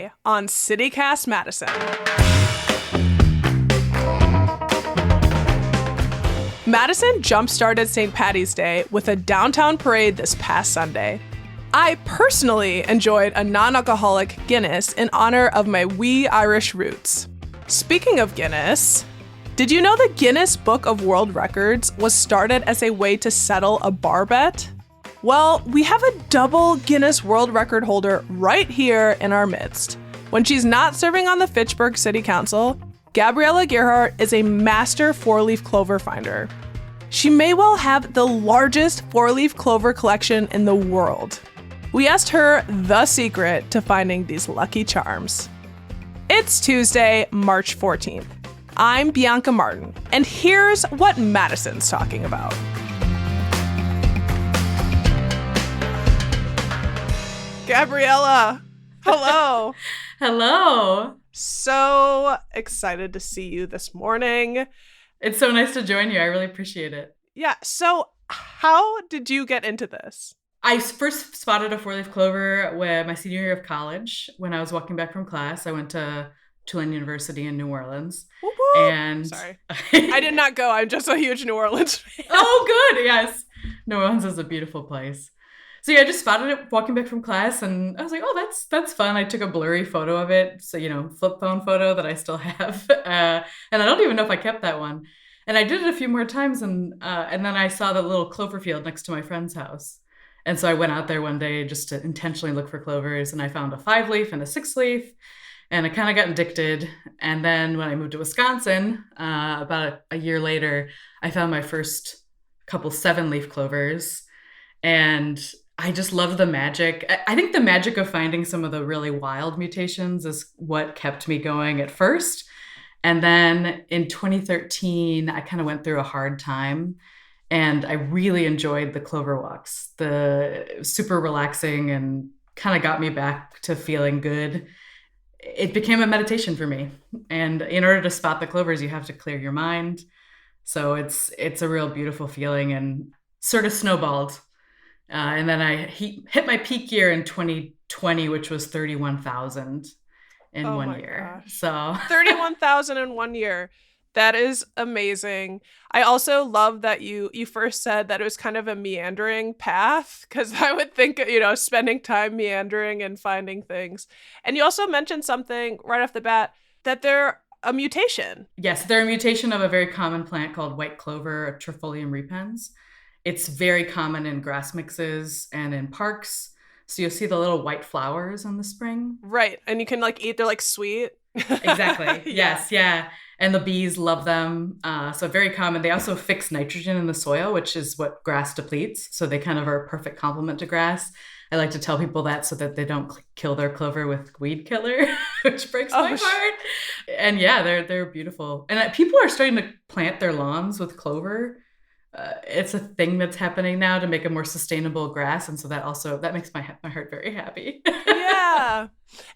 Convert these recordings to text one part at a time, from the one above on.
today on CityCast Madison. Madison jump-started St. Paddy's Day with a downtown parade this past Sunday. I personally enjoyed a non-alcoholic Guinness in honor of my wee Irish roots. Speaking of Guinness, did you know the Guinness Book of World Records was started as a way to settle a bar bet? Well, we have a double Guinness World Record holder right here in our midst. When she's not serving on the Fitchburg City Council, Gabriella Gerhardt is a master four-leaf clover finder. She may well have the largest four-leaf clover collection in the world. We asked her the secret to finding these lucky charms. It's Tuesday, March 14th. I'm Bianca Martin, and here's what Madison's talking about. Gabriella, hello. Hello. So excited to see you this morning. It's so nice to join you. I really appreciate it. Yeah, so how did you get into this? I first spotted a four-leaf clover when my senior year of college. When I was walking back from class, I went to Tulane University in New Orleans. Woo-hoo. And sorry, I did not go. I'm just a huge New Orleans fan. Oh, good. Yes. New Orleans is a beautiful place. So yeah, I just spotted it walking back from class, and I was like, oh, that's fun. I took a blurry photo of it. So, flip phone photo that I still have. And I don't even know if I kept that one. And I did it a few more times, and then I saw the little clover field next to my friend's house. And so I went out there one day just to intentionally look for clovers, and I found a 5-leaf and a 6-leaf, and I kind of got addicted. And then when I moved to Wisconsin, about a year later, I found my first couple 7-leaf clovers, and I just love the magic. I think the magic of finding some of the really wild mutations is what kept me going at first. And then in 2013, I kind of went through a hard time, and I really enjoyed the clover walks. The super relaxing and kind of got me back to feeling good. It became a meditation for me. And in order to spot the clovers, you have to clear your mind. So it's a real beautiful feeling, and sort of snowballed. And then I hit my peak year in 2020, which was 31,000 in 1 year. Gosh. So 31,000 in 1 year. That is amazing. I also love that you first said that it was kind of a meandering path, because I would think, spending time meandering and finding things. And you also mentioned something right off the bat, that they're a mutation. Yes, they're a mutation of a very common plant called white clover, Trifolium repens. It's very common in grass mixes and in parks. So you'll see the little white flowers in the spring. Right. And you can eat, they're sweet. Exactly. Yes. Yeah. And the bees love them. So very common. They also fix nitrogen in the soil, which is what grass depletes. So they kind of are a perfect complement to grass. I like to tell people that so that they don't kill their clover with weed killer, which breaks my heart. And yeah, they're beautiful. And people are starting to plant their lawns with clover. It's a thing that's happening now to make a more sustainable grass. And so that makes my heart very happy. Yeah.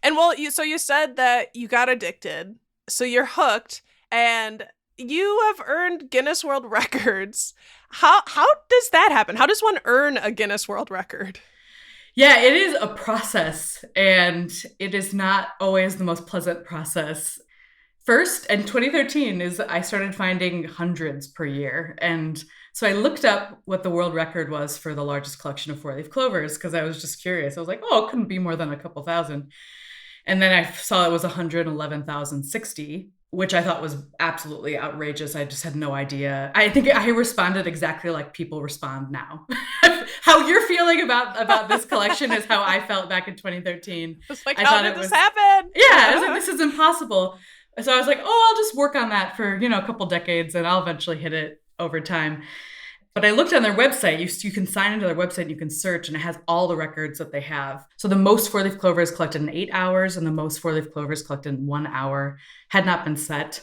And you said that you got addicted. So you're hooked, and you have earned Guinness World Records. How does that happen? How does one earn a Guinness World Record? Yeah, it is a process, and it is not always the most pleasant process. First, in 2013, I started finding hundreds per year. And so I looked up what the world record was for the largest collection of four-leaf clovers, because I was just curious. I was like, it couldn't be more than a couple thousand. And then I saw it was 111,060, which I thought was absolutely outrageous. I just had no idea. I think I responded exactly like people respond now. How you're feeling about this collection is how I felt back in 2013. It's how did this happen? Yeah, I was like, this is impossible. So I was like, I'll just work on that for, a couple decades, and I'll eventually hit it over time. But I looked on their website. You can sign into their website and you can search, and it has all the records that they have. So the most four-leaf clover is collected in 8 hours, and the most four-leaf clover is collected in 1 hour. Had not been set.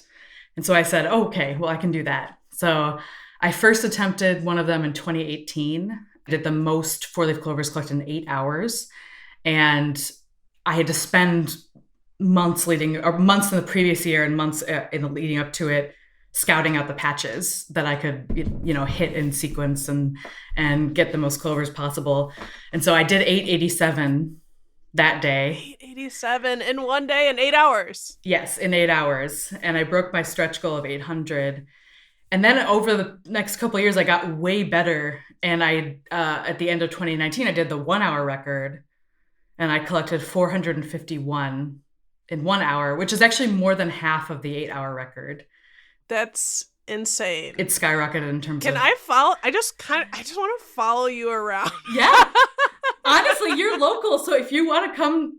And so I said, okay, well, I can do that. So I first attempted one of them in 2018. I did the most four-leaf clovers collected in 8 hours. And I had to spend months in the previous year and months in the leading up to it, scouting out the patches that I could, hit in sequence and get the most clovers possible. And so I did 887 that day. 87 in one day in 8 hours. Yes, in 8 hours. And I broke my stretch goal of 800. And then over the next couple of years, I got way better. And at the end of 2019, I did the 1 hour record, and I collected 451 in 1 hour, which is actually more than half of the 8 hour record. That's insane. It skyrocketed in terms of... Can I follow? I just want to follow you around. Yeah. Honestly, you're local. So if you want to come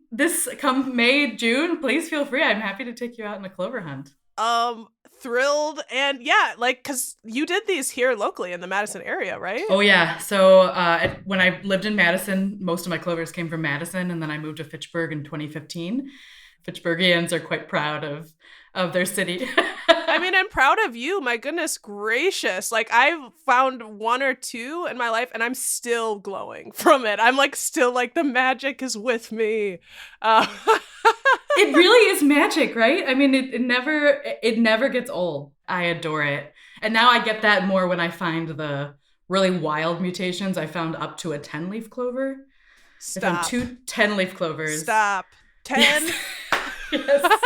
May, June, please feel free. I'm happy to take you out on a clover hunt. Thrilled. And yeah, like, because you did these here locally in the Madison area, right? Oh yeah. So when I lived in Madison, most of my clovers came from Madison, and then I moved to Fitchburg in 2015. Fitchburgians are quite proud of their city. I mean, I'm proud of you. My goodness gracious. Like, I've found one or two in my life, and I'm still glowing from it. I'm like, still like, the magic is with me. It really is magic, right? I mean, it never gets old. I adore it. And now I get that more when I find the really wild mutations. I found up to a 10-leaf clover. Stop. I found 2 10-leaf clovers. Stop. 10? Yes. Yes.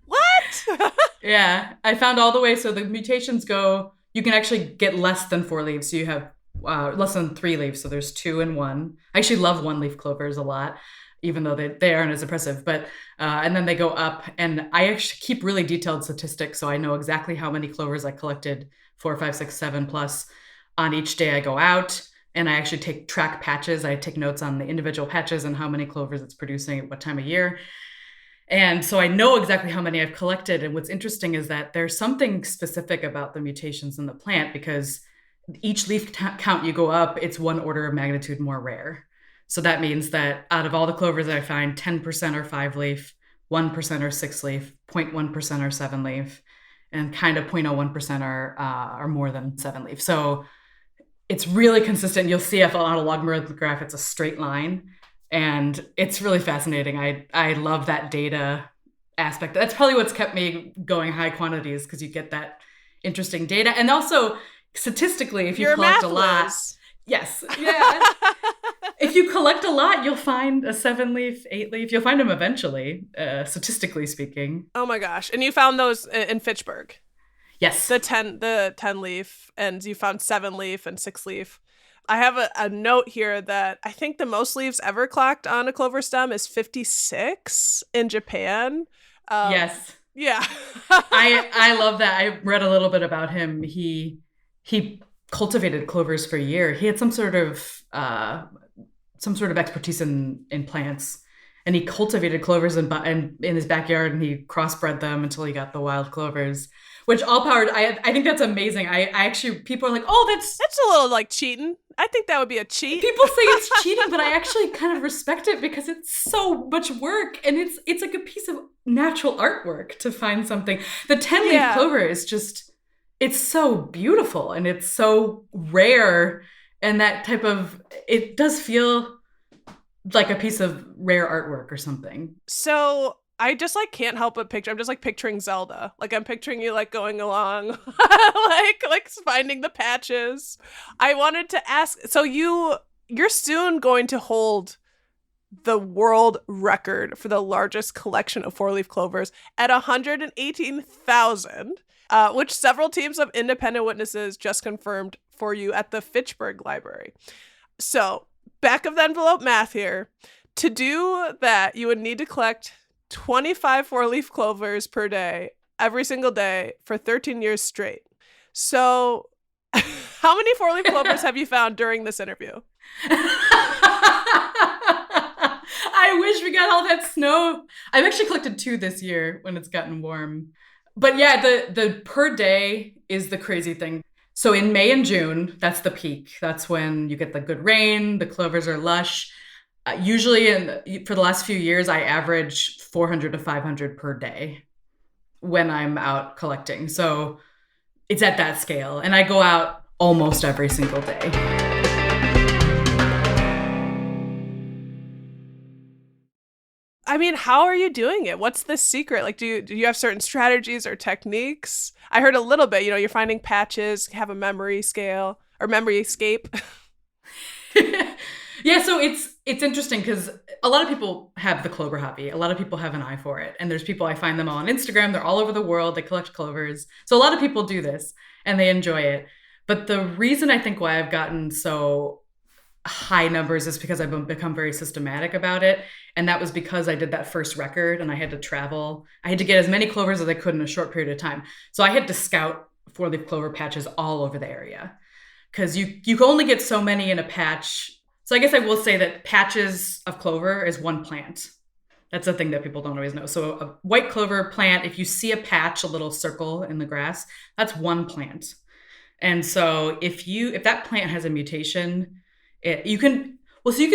What? Yeah. I found all the way. So the mutations go, you can actually get less than 4 leaves. So you have less than 3 leaves. So there's 2 and 1. I actually love 1-leaf clovers a lot, even though they aren't as impressive. But and then they go up, and I actually keep really detailed statistics, so I know exactly how many clovers I collected, 4, 5, 6, 7 plus, on each day I go out. And I actually track patches. I take notes on the individual patches and how many clovers it's producing at what time of year. And so I know exactly how many I've collected. And what's interesting is that there's something specific about the mutations in the plant, because each leaf count you go up, it's 1 order of magnitude more rare. So that means that out of all the clovers I find, 10% are 5-leaf, 1% are 6-leaf, 0.1% are 7-leaf, and kind of 0.01% are more than 7-leaf. So it's really consistent. You'll see if on a logarithmic graph, it's a straight line. And it's really fascinating. I love that data aspect. That's probably what's kept me going high quantities, because you get that interesting data. And also, statistically, if you collect a lot... Yes. Yeah. If you collect a lot, you'll find a 7-leaf, 8-leaf. You'll find them eventually, statistically speaking. Oh my gosh. And you found those in Fitchburg? Yes. The 10-leaf, and you found 7-leaf and 6-leaf. I have a note here that I think the most leaves ever clocked on a clover stem is 56 in Japan. Yes. Yeah. I love that. I read a little bit about him. He cultivated clovers for a year. He had some sort of expertise in plants, and he cultivated clovers in his backyard, and he crossbred them until he got the wild clovers, which all powered. I think that's amazing. I actually, people are like, oh, that's a little like cheating. I think that would be a cheat. People say it's cheating, but I actually kind of respect it, because it's so much work, and it's like a piece of natural artwork to find something. The 10-leaf clover is just, it's so beautiful, and it's so rare, and that type of, it does feel like a piece of rare artwork or something. So I just like can't help but picture, I'm just like picturing Zelda. Like I'm picturing you like going along, like finding the patches. I wanted to ask, so you're soon going to hold the world record for the largest collection of 4-leaf clovers at 118,000, which several teams of independent witnesses just confirmed for you at the Fitchburg Library. So back of the envelope math here. To do that, you would need to collect 25 4-leaf clovers per day, every single day, for 13 years straight. So how many 4-leaf clovers have you found during this interview? I wish we got all that snow. I've actually collected 2 this year when it's gotten warm. But yeah, the per day is the crazy thing. So in May and June, that's the peak. That's when you get the good rain, the clovers are lush. Usually for the last few years, I average 400 to 500 per day when I'm out collecting. So it's at that scale. And I go out almost every single day. I mean, how are you doing it? What's the secret? Like, do you have certain strategies or techniques? I heard a little bit, you're finding patches, have a memory scale or memory escape. Yeah, so it's interesting because a lot of people have the clover hobby. A lot of people have an eye for it. And there's people, I find them all on Instagram. They're all over the world. They collect clovers. So a lot of people do this and they enjoy it. But the reason I think why I've gotten so high numbers is because I've become very systematic about it. And that was because I did that first record and I had to travel. I had to get as many clovers as I could in a short period of time. So I had to scout four-leaf clover patches all over the area because you can only get so many in a patch. So I guess I will say that patches of clover is one plant. That's a thing that people don't always know. So a white clover plant, if you see a patch, a little circle in the grass, that's one plant. And so if that plant has a mutation, you can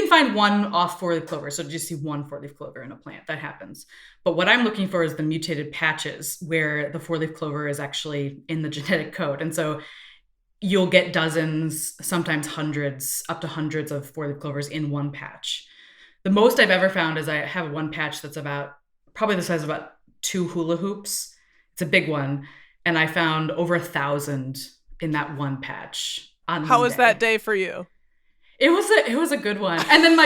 find one off four-leaf clover. So just see one four-leaf clover in a plant. That happens. But what I'm looking for is the mutated patches where the four-leaf clover is actually in the genetic code. And so you'll get dozens, sometimes hundreds, up to hundreds of four-leaf clovers in one patch. The most I've ever found is I have one patch that's probably the size of about 2 hula hoops. It's a big one. And I found over 1,000 in that one patch on How was day. that day for you? It was a good one. And then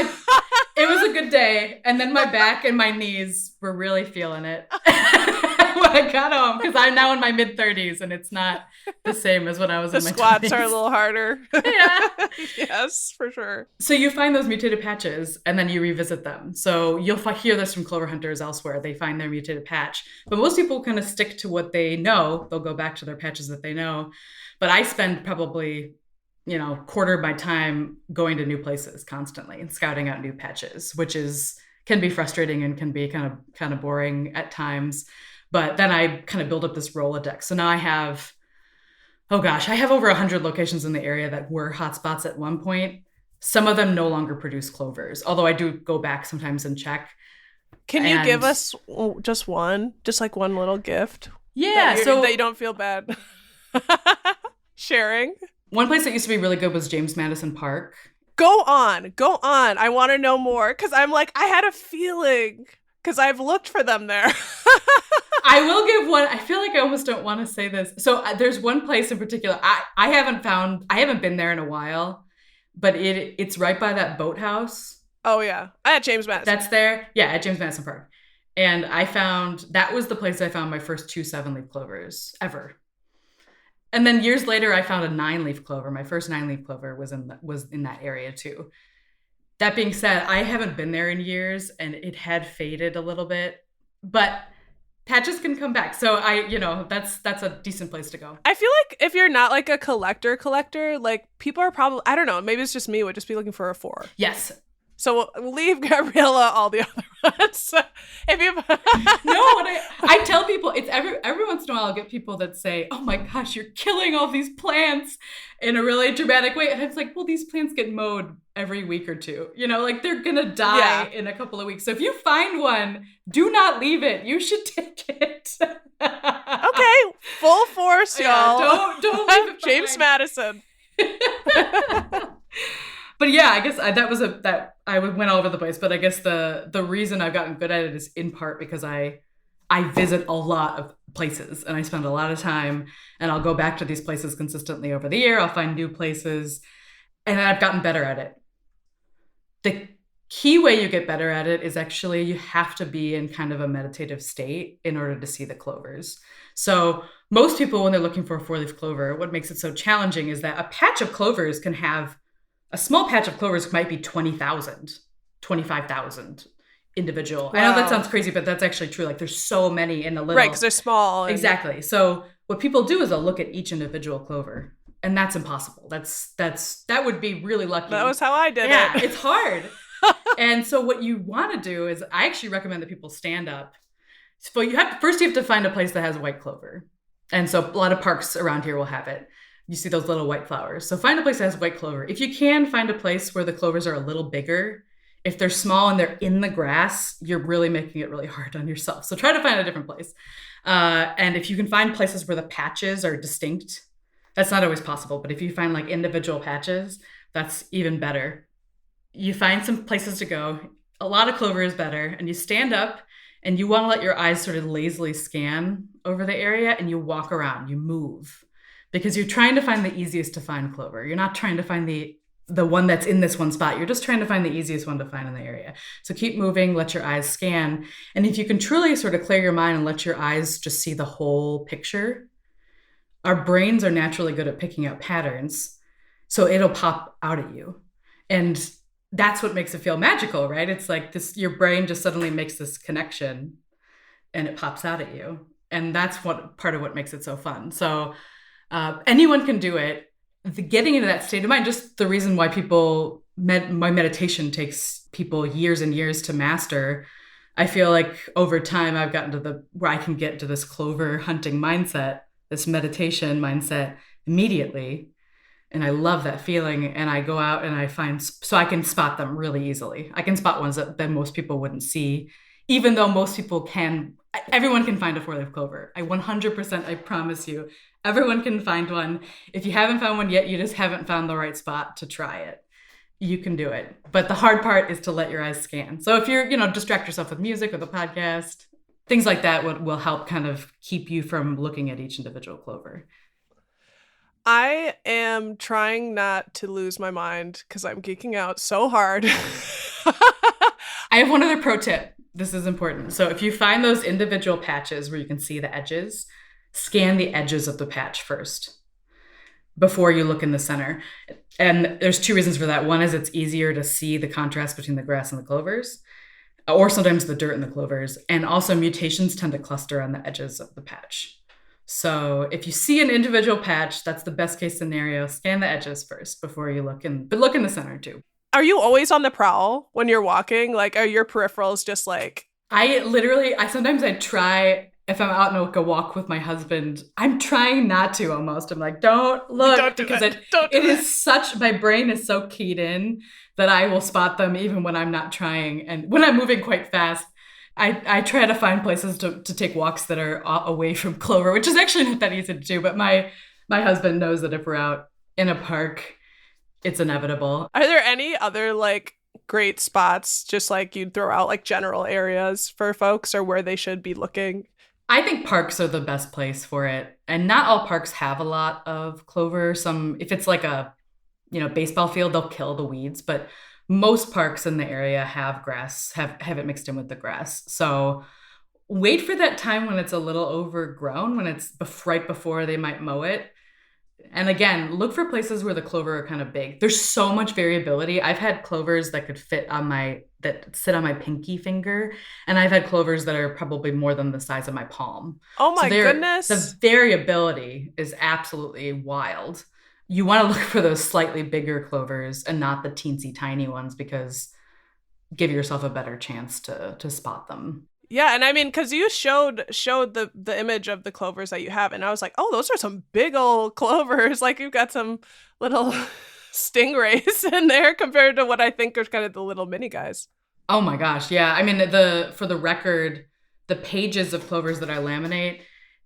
it was a good day. And then my back and my knees were really feeling it when I got home because I'm now in my mid-30s and it's not the same as when I was in my 20s. The squats are a little harder. Yeah. Yes, for sure. So you find those mutated patches and then you revisit them. So you'll hear this from clover hunters elsewhere. They find their mutated patch. But most people kind of stick to what they know. They'll go back to their patches that they know. But I spend probably quarter of my time going to new places constantly and scouting out new patches, which can be frustrating and can be kind of boring at times. But then I kind of build up this Rolodex. So now I have over 100 locations in the area that were hotspots at one point. Some of them no longer produce clovers, although I do go back sometimes and check. Can you give us just one little gift? Yeah. That you don't feel bad sharing? One place that used to be really good was James Madison Park. Go on. I want to know more because I'm like, I had a feeling because I've looked for them there. I will give one. I feel like I almost don't want to say this. So there's one place in particular I haven't been there in a while, but it's right by that boathouse. Oh yeah, at James Madison. That's there. Yeah, at James Madison Park. And that was the place I found my first 2 7-leaf clovers ever. And then years later, I found a 9-leaf clover. My first 9-leaf clover was in that area too. That being said, I haven't been there in years and it had faded a little bit, but patches can come back. So that's a decent place to go. I feel like if you're not like a collector, like people are probably, I don't know, maybe it's just me, would just be looking for a 4. Yes. So we'll leave Gabriella all the other ones. If you No, I tell people, it's every once in a while I'll get people that say, "Oh my gosh, you're killing all these plants," in a really dramatic way, and it's like, well, these plants get mowed every week or two. Like they're gonna die in a couple of weeks. So if you find one, do not leave it. You should take it. Okay, full force, y'all. Yeah, don't leave it James Madison. But yeah, I guess that I went all over the place. But I guess the reason I've gotten good at it is in part because I visit a lot of places and I spend a lot of time and I'll go back to these places consistently over the year. I'll find new places and I've gotten better at it. The key way you get better at it is actually you have to be in kind of a meditative state in order to see the clovers. So most people, when they're looking for a 4-leaf clover, what makes it so challenging is that a small patch of clovers might be 20,000, 25,000 individual. Wow. I know that sounds crazy, but that's actually true. Like there's so many in a little. Right, because they're small. Exactly. So what people do is they'll look at each individual clover, and that's impossible. That would be really lucky. That was how I did it. Yeah, it's hard. And so what you want to do is I actually recommend that people stand up. So you have to find a place that has white clover. And so a lot of parks around here will have it. You see those little white flowers. So find a place that has white clover. If you can find a place where the clovers are a little bigger, if they're small and they're in the grass, you're really making it really hard on yourself. So try to find a different place. And if you can find places where the patches are distinct, that's not always possible. But if you find like individual patches, that's even better. You find some places to go. A lot of clover is better. And you stand up and you want to let your eyes sort of lazily scan over the area and you walk around, you move. Because you're trying to find the easiest to find clover. You're not trying to find the the one that's in this one spot. You're just trying to find the easiest one to find in the area. So keep moving, let your eyes scan. And if you can truly sort of clear your mind and let your eyes just see the whole picture, our brains are naturally good at picking out patterns. So it'll pop out at you. And that's what makes it feel magical, right? It's like this, your brain just suddenly makes this connection and it pops out at you. And that's what part of what makes it so fun. So anyone can do it. Getting into that state of mind, just the reason why my meditation takes people years and years to master. I feel like over time I've gotten to where I can get to this Clover hunting mindset, this meditation mindset immediately. And I love that feeling. And I go out and so I can spot them really easily. I can spot ones that most people wouldn't see, even though most people everyone can find a four-leaf clover. 100%, I promise you, everyone can find one. If you haven't found one yet, you just haven't found the right spot to try it. You can do it. But the hard part is to let your eyes scan. So if you're, distract yourself with music, with a podcast, things like that will help kind of keep you from looking at each individual clover. I am trying not to lose my mind because I'm geeking out so hard. I have one other pro tip. This is important. So if you find those individual patches where you can see the edges, scan the edges of the patch first before you look in the center. And there's two reasons for that. One is it's easier to see the contrast between the grass and the clovers, or sometimes the dirt and the clovers. And also mutations tend to cluster on the edges of the patch. So if you see an individual patch, that's the best case scenario. Scan the edges first before you look but look in the center too. Are you always on the prowl when you're walking? Like, are your peripherals just like... Sometimes I try, if I'm out on a walk with my husband, I'm trying not to almost. I'm like, don't look, because my brain is so keyed in that I will spot them even when I'm not trying. And when I'm moving quite fast, I try to find places to take walks that are away from Clover, which is actually not that easy to do. But my husband knows that if we're out in a park, it's inevitable. Are there any other like great spots, just like you'd throw out like general areas for folks or where they should be looking? I think parks are the best place for it. And not all parks have a lot of clover. If it's like a, baseball field, they'll kill the weeds, but most parks in the area have grass, have it mixed in with the grass. So wait for that time when it's a little overgrown, when it's right before they might mow it. And again, look for places where the clover are kind of big. There's so much variability. I've had clovers that could sit on my pinky finger. And I've had clovers that are probably more than the size of my palm. Oh my goodness. The variability is absolutely wild. You want to look for those slightly bigger clovers and not the teensy tiny ones, because give yourself a better chance to spot them. Yeah, and I mean, because you showed the image of the clovers that you have, and I was like, oh, those are some big old clovers. Like, you've got some little stingrays in there compared to what I think are kind of the little mini guys. Oh my gosh, yeah. I mean, for the record, the pages of clovers that I laminate,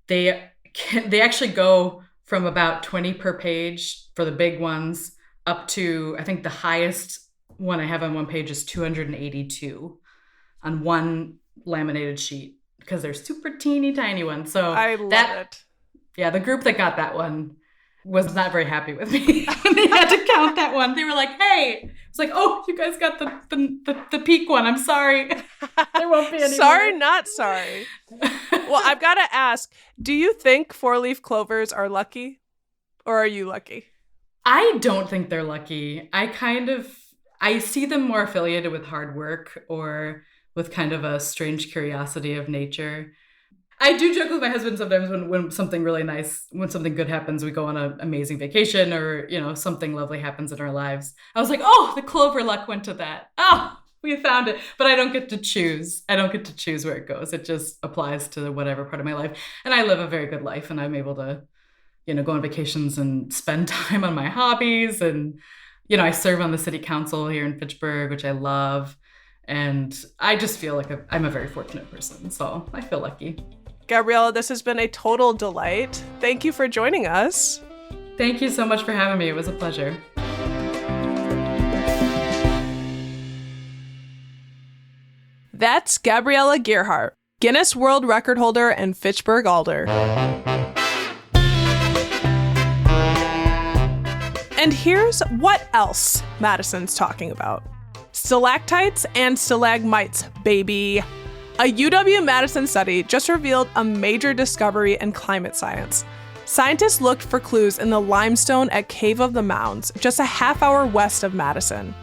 they actually go from about 20 per page for the big ones up to, I think the highest one I have on one page is 282 on one laminated sheet, because they're super teeny tiny ones. So I love it. Yeah, the group that got that one was not very happy with me. They had to count that one. They were like, hey, it's like, oh, you guys got the peak one. I'm sorry. There won't be any Sorry, more. not sorry. Well, I've got to ask, do you think four-leaf clovers are lucky, or are you lucky? I don't think they're lucky. I see them more affiliated with hard work or with kind of a strange curiosity of nature. I do joke with my husband sometimes when something really nice, when something good happens, we go on an amazing vacation, or, something lovely happens in our lives. I was like, oh, the clover luck went to that. Oh, we found it. But I don't get to choose. I don't get to choose where it goes. It just applies to whatever part of my life. And I live a very good life, and I'm able to, go on vacations and spend time on my hobbies. And, I serve on the city council here in Fitchburg, which I love. And I just feel like I'm a very fortunate person. So I feel lucky. Gabriella, this has been a total delight. Thank you for joining us. Thank you so much for having me. It was a pleasure. That's Gabriella Gearhart, Guinness World Record holder and Fitchburg Alder. And here's what else Madison's talking about. Stalactites and stalagmites, baby. A UW-Madison study just revealed a major discovery in climate science. Scientists looked for clues in the limestone at Cave of the Mounds, just a half-hour west of Madison.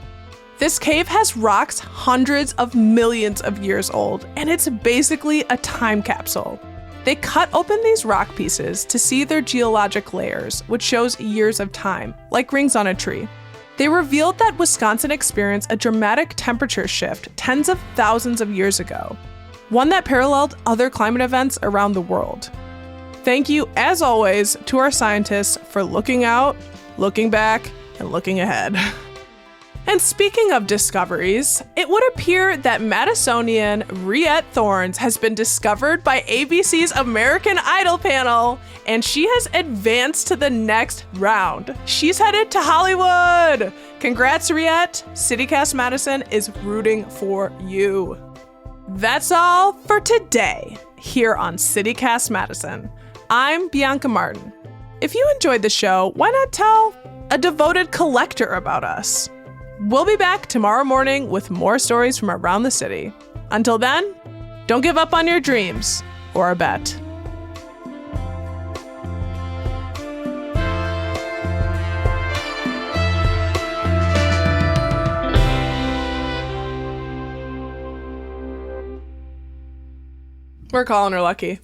This cave has rocks hundreds of millions of years old, and it's basically a time capsule. They cut open these rock pieces to see their geologic layers, which shows years of time, like rings on a tree. They revealed that Wisconsin experienced a dramatic temperature shift tens of thousands of years ago, one that paralleled other climate events around the world. Thank you, as always, to our scientists for looking out, looking back, and looking ahead. And speaking of discoveries, it would appear that Madisonian Riette Thorns has been discovered by ABC's American Idol panel, and she has advanced to the next round. She's headed to Hollywood! Congrats, Riette! CityCast Madison is rooting for you. That's all for today here on CityCast Madison. I'm Bianca Martin. If you enjoyed the show, why not tell a devoted collector about us? We'll be back tomorrow morning with more stories from around the city. Until then, don't give up on your dreams or a bet. We're calling her lucky.